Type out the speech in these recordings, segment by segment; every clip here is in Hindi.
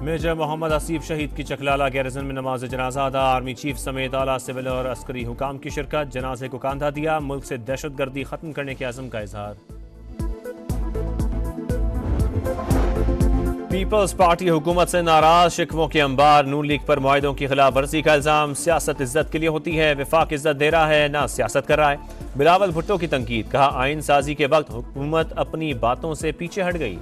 मेजर मोहम्मद आसिफ शहीद की चकलाला गैरिजन में नमाज जनाजा अदा। आर्मी चीफ समेत आला सिविल और अस्करी हुकाम की शिरकत। जनाजे को कांधा दिया। मुल्क से दहशतगर्दी खत्म करने के अज़म का इजहार। पीपल्स पार्टी हुकूमत से नाराज। शिकवों के अंबार। नून लीग पर मुआहिदों की खिलाफ वर्जी का इल्जाम। सियासत इज्जत के लिए होती है, विफाक इज्जत दे रहा है, ना सियासत कर रहा है। बिलावल भुट्टो की तंकीद। कहा आइन साजी के वक्त हुकूमत अपनी बातों से पीछे हट गई।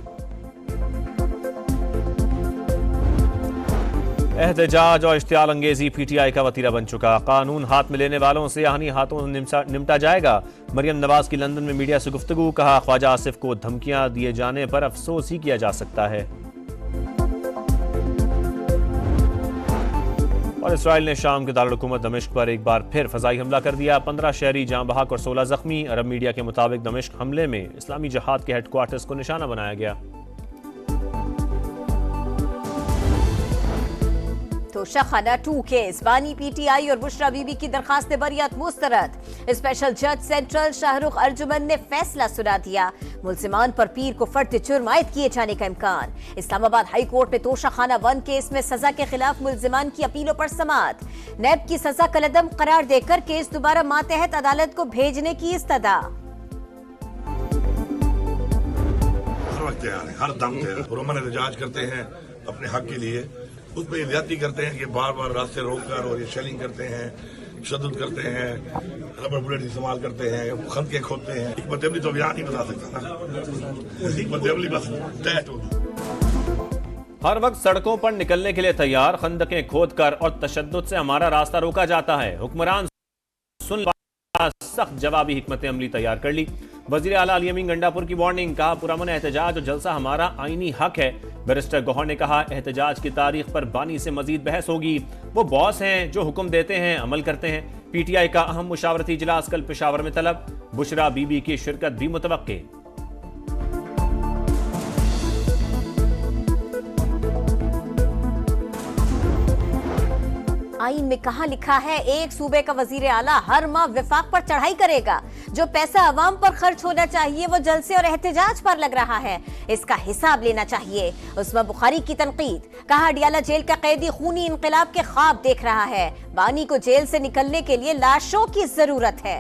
एहतजाज और इश्तियाल अंगेजी PTI का वतीरा बन चुका। कानून हाथ में लेने वालों से आहनी हाथों निमटा जाएगा। मरियम नवाज की लंदन में मीडिया से गुफ्तगू। कहा ख्वाजा आसिफ को धमकियां दिए जाने पर अफसोस ही किया जा सकता है। और इसराइल ने शाम के दारुल हुकूमत दमिश्क पर एक बार फिर फजाई हमला कर दिया। 15 शहरी जाँ बहक और 16 जख्मी। अरब मीडिया के मुताबिक दमिश्क हमले में इस्लामी जहाद के हेडक्वार्टर्स को निशाना बनाया गया। तोशाखाना 2 केस। बानी PTI और बुशरा बीबी की दरखास्त बरियत मुस्तरद। स्पेशल जज सेंट्रल शाहरुख अर्जुमन ने फैसला सुना दिया। मुल्जिमान पर पीर को फर्द जुर्म आयद किए जाने का इम्कान। इस्लामाबाद हाई कोर्ट में तोशाखाना 1 केस में सजा के खिलाफ मुल्जिमान की अपीलों पर समाअत। नैब की सजा कलअदम करार देकर केस दोबारा मातहत अदालत को भेजने की इस्तदा। हर दम पुरअमन एहतजाज करते हैं अपने हक के लिए। उसमें ज्यादती करते हैं कि बार बार रास्ते रोककर और ये शेलिंग करते हैं, तशद्दुद करते हैं, रबर बुलेट इस्तेमाल करते हैं, खंदकें खोदते हैं। हिकमत अमली तो बयान नहीं बता सकता ना। हिकमत अमली बस तहत होगी। हर वक्त सड़कों पर निकलने के लिए तैयार। खंदकें खोदकर और तशद्दुद से हमारा रास्ता रोका जाता है। हुक्मरान सुन सख्त जवाबी हिकमत अमली तैयार कर ली। वजीर आला अली अमीन गंडापुर की वार्निंग। कहा पुरअमन एहतजाज और जलसा हमारा आईनी हक है। बैरिस्टर गौहर ने कहा एहतजाज की तारीख पर बानी से मजीद बहस होगी। वो बॉस हैं जो हुक्म देते हैं, अमल करते हैं। PTI का अहम मुशावरती इजलास कल पेशावर में तलब। बुशरा बीबी की शिरकत भी मुतवक्के। आइन में कहां लिखा है एक सूबे का वजीर आला हर माह विफाक पर चढ़ाई करेगा। जो पैसा अवाम पर खर्च होना चाहिए वो जलसे और एहतजाज पर लग रहा है, इसका हिसाब लेना चाहिए। उस्मा बुखारी की तनकीद। कहा अडियाला जेल का कैदी खूनी इनकलाब के ख्वाब देख रहा है। बानी को जेल से निकलने के लिए लाशों की जरूरत है।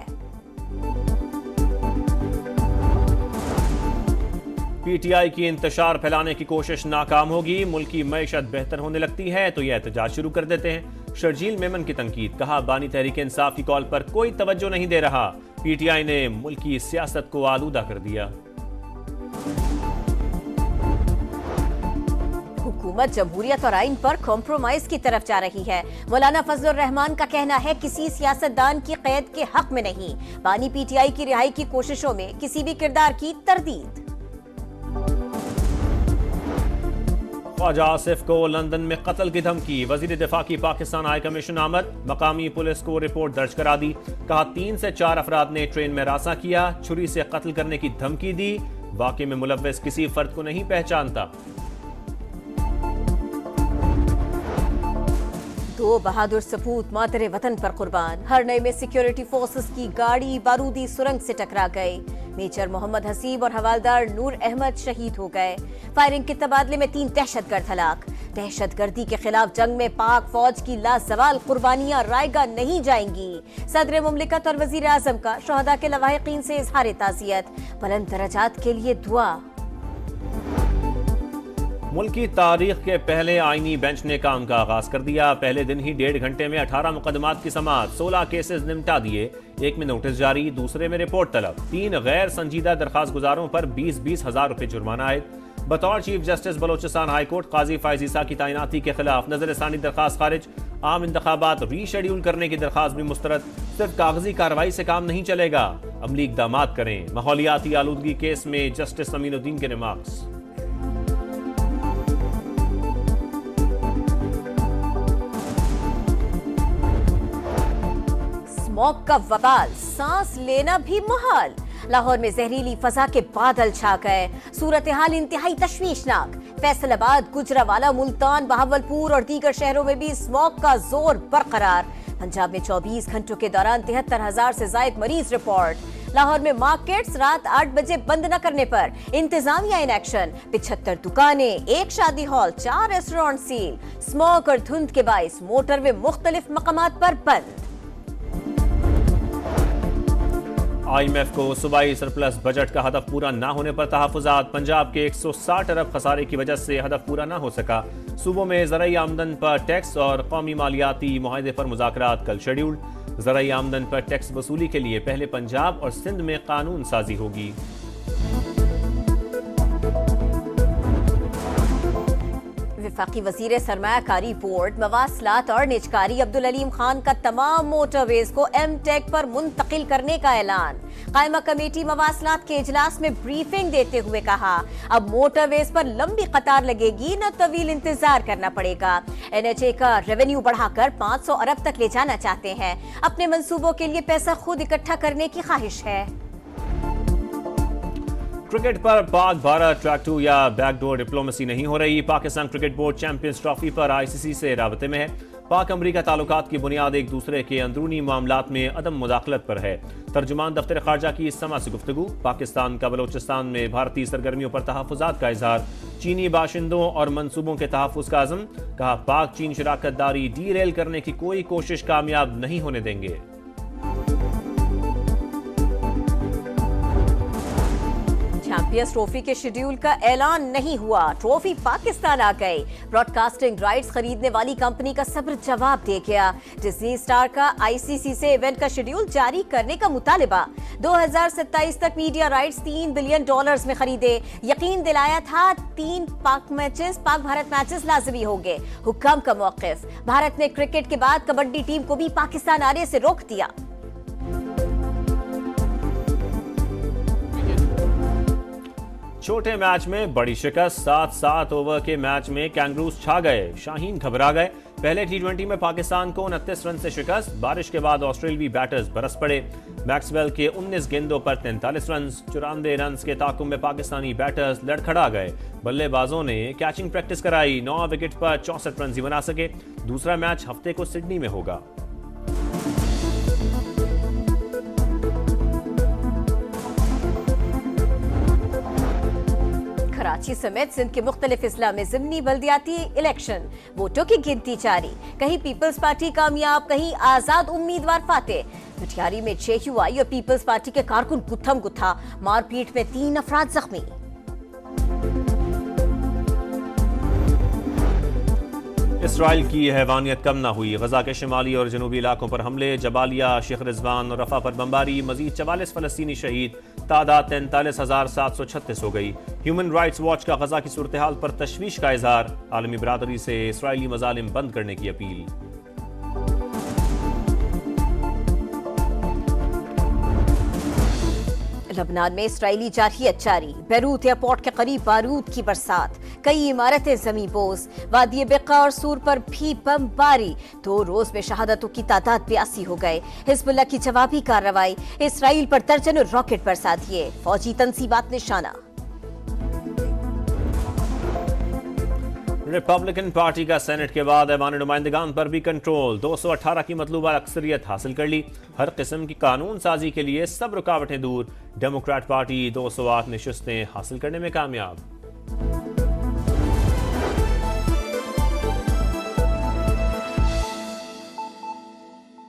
PTI की इंतशार फैलाने की कोशिश नाकाम होगी। मुल्क की मईशत बेहतर होने लगती है तो यह एहतजाज शुरू कर देते हैं। शर्जील मेमन की तनकीद। कहा बानी तहरीक इंसाफ की कॉल पर कोई तवज्जो नहीं दे रहा। PTI ने मुल्क की सियासत को आलूदा कर दिया। हुकूमत जमहूरियत और आइन पर कॉम्प्रोमाइज की तरफ जा रही है। मौलाना फजलुर रहमान का कहना है किसी सियासतदान की कैद के हक में नहीं। बानी PTI की रिहाई की कोशिशों में किसी भी किरदार की तरदीद। ख्वाजा आसिफ को लंदन में कत्ल की धमकी। वजीर दिफा की पाकिस्तान हाई कमीशन आमद। मकामी पुलिस को रिपोर्ट दर्ज करा दी। कहा 3 से 4 अफराद ने ट्रेन में रासा किया, छुरी से कत्ल करने की धमकी दी। वाकये में मुलव्वस किसी फर्द को नहीं पहचानता। 2 बहादुर सपूत मातरे वतन पर कुर्बान। हरनई में सिक्योरिटी फोर्सेस की गाड़ी बारूदी सुरंग से टकरा गई। मेजर मोहम्मद हसीब और हवालदार नूर अहमद शहीद हो गए। फायरिंग के तबादले में 3 दहशतगर्द हलाक। दहशतगर्दी के खिलाफ जंग में पाक फौज की लाजवाल कुर्बानियां रायगा नहीं जाएंगी। सदर मुमलिकत और वजीर आजम का शहदा के लवाहिकीन से इजहार ताज़ियत। बुलंद दरजात के लिए दुआ। मुल्क की तारीख के पहले आईनी बेंच ने काम का आगाज कर दिया। पहले दिन ही 1.5 घंटे में 18 मुकदमात की समाअत। 16 केसेस निपटा दिए। एक में नोटिस जारी, दूसरे में रिपोर्ट तलब। 3 गैर संजीदा दरखास्त गुजारों पर 20-20 हज़ार रुपए जुर्माना आयद। बतौर chief justice Balochistan high court Qazi Faez Isa की तैनाती के खिलाफ नजरसानी दरखास्त खारिज। आम इंतखाबात रीशेड्यूल करने की दरखास्त भी मुस्तरद। सिर्फ कागजी कार्रवाई से काम नहीं चलेगा, अमली इक़दामात करें। माहौलियाती आलूदगी केस में जस्टिस अमीनुद्दीन के रिमार्क्स। स्मॉग का वबाल, सांस लेना भी मुहाल। लाहौर में जहरीली फजा के बादल छा गए। सूरत हाल इंतहाई तशवीशनाक। फैसलाबाद, गुजरावाला, मुल्तान, बहावलपुर और दीगर शहरों में भी स्मॉग का जोर बरकरार। पंजाब में 24 घंटों के दौरान 73,000 से ज्यादा मरीज रिपोर्ट। लाहौर में मार्केट्स रात 8 बजे बंद न करने पर इंतजामिया इन एक्शन। 75 दुकानें, 1 शादी हॉल, 4 रेस्टोरेंट सील। स्मोक और धुंध के बाइस मोटरवे मुख्तलिफ मकामात पर बंद। IMF को सूबाई सरप्लस बजट का हदफ पूरा न होने पर तहफुजात। पंजाब के 160 अरब खसारे की वजह से हदफ पूरा न हो सका। सूबों में ज़राई आमदन पर टैक्स और कौमी मालियाती मुआहदे पर मुज़ाकरात कल शेड्यूल्ड। ज़राई आमदन पर टैक्स वसूली के लिए पहले पंजाब और सिंध में कानून साजी होगी। वफाकी वजीर सरमायाकारी बोर्ड, मवासलात और निजकारी अब्दुल अलीम खान का तमाम मोटरवेज को एमटेक पर मुंतकिल करने का ऐलान। कायमा कमेटी मवासलात के इजलास में ब्रीफिंग देते हुए कहा, अब मोटरवेज पर लंबी कतार लगेगी, न तवील इंतजार करना पड़ेगा। NHA का रेवेन्यू बढ़ाकर 500 अरब तक ले जाना चाहते हैं। अपने मंसूबों के लिए पैसा खुद इकट्ठा करने की ख्वाहिश है। क्रिकेट पर पाक भारत ट्रैक 2 या बैकडोर डिप्लोमेसी नहीं हो रही। Pakistan cricket board champions trophy पर ICC से राबते में है। पाक अमरीका ताल्लुकात की बुनियाद एक दूसरे के अंदरूनी मामलात में अदम मुदाखलत पर है। तर्जुमान दफ्तर खारजा की इस समा से गुफ्तगू। पाकिस्तान का बलोचिस्तान में भारतीय सरगर्मियों पर तहफुजात का इजहार। चीनी बाशिंदों और मंसूबों के तहफुज का अज़म। कहा, पाक चीन शराकत दारी डीरेल करने की कोई कोशिश कामयाब नहीं होने देंगे। चैंपियंस ट्रॉफी के शेड्यूल का ऐलान नहीं हुआ। ट्रॉफी पाकिस्तान आ गई। ब्रॉडकास्टिंग राइट्स खरीदने वाली कंपनी का सब्र जवाब दे गया। डिज्नी स्टार का ICC से इवेंट का शेड्यूल जारी करने का मुतालिबा। 2027 तक मीडिया राइट्स $3 बिलियन में खरीदे। यकीन दिलाया था 3 पाक भारत मैचेस लाजमी होंगे। हुक्म का मौकिफ। भारत ने क्रिकेट के बाद कबड्डी टीम को भी पाकिस्तान आने से रोक दिया। छोटे मैच में बड़ी शिकस्त। 7 ओवर के मैच में कैंगरूज छा गए। शाहीन घबरा गए। पहले T20 में पाकिस्तान को 29 रन से शिकस्त। बारिश के बाद ऑस्ट्रेलियावी बैटर्स बरस पड़े। मैक्सवेल के 19 गेंदों पर 43 रन। 94 रन के ताकुम में पाकिस्तानी बैटर्स लड़खड़ा गए। बल्लेबाजों ने कैचिंग प्रैक्टिस कराई। 9 विकेट पर 64 रन ही बना सके। दूसरा मैच हफ्ते को सिडनी में होगा। कराची समेत सिंध के मुख्तलिफ इस्ला में ज़िमनी बल्दियाती इलेक्शन। वोटों की गिनती जारी। कहीं पीपल्स पार्टी कामयाब, कहीं आजाद उम्मीदवार फाते। भटियारी में JUI और पीपल्स पार्टी के कारकुन गुत्थम गुत्था। मारपीट में 3 अफराद जख्मी। इसराइल की हैवानियत कम ना हुई। गजा के शिमाली और जनूबी इलाकों पर हमले। जबालिया, शेख रिजवान और रफा पर बमबारी। मजीद 44 फलस्तीनी शहीद। तादाद 43,736 हो गई। ह्यूमन राइट्स वॉच का गजा की सूरत हाल पर तशवीश का इजहार। आलमी बरादरी से इसराइली मजालिम बंद करने की अपील। लबनान में इसराइली जारहियत जारी। बैरूत एयरपोर्ट के करीब बारूद की बरसात। कई इमारतें जमीन बोस। वादी बेका और सूर पर भी बमबारी। 2 रोज में शहादतों की तादाद 82 हो गए। हिजबुल्लाह की जवाबी कार्रवाई। इसराइल पर दर्जनों रॉकेट बरसा दिए। फौजी तंसीबात निशाना। रिपब्लिकन पार्टी का सेनेट के बाद ऐवान नुमाइंदगान पर भी कंट्रोल। 218 की मतलूबा अक्सरियत हासिल कर ली। हर किस्म की कानून साजी के लिए सब रुकावटें दूर। डेमोक्रेट पार्टी 208 नशिस्तें हासिल करने में कामयाब।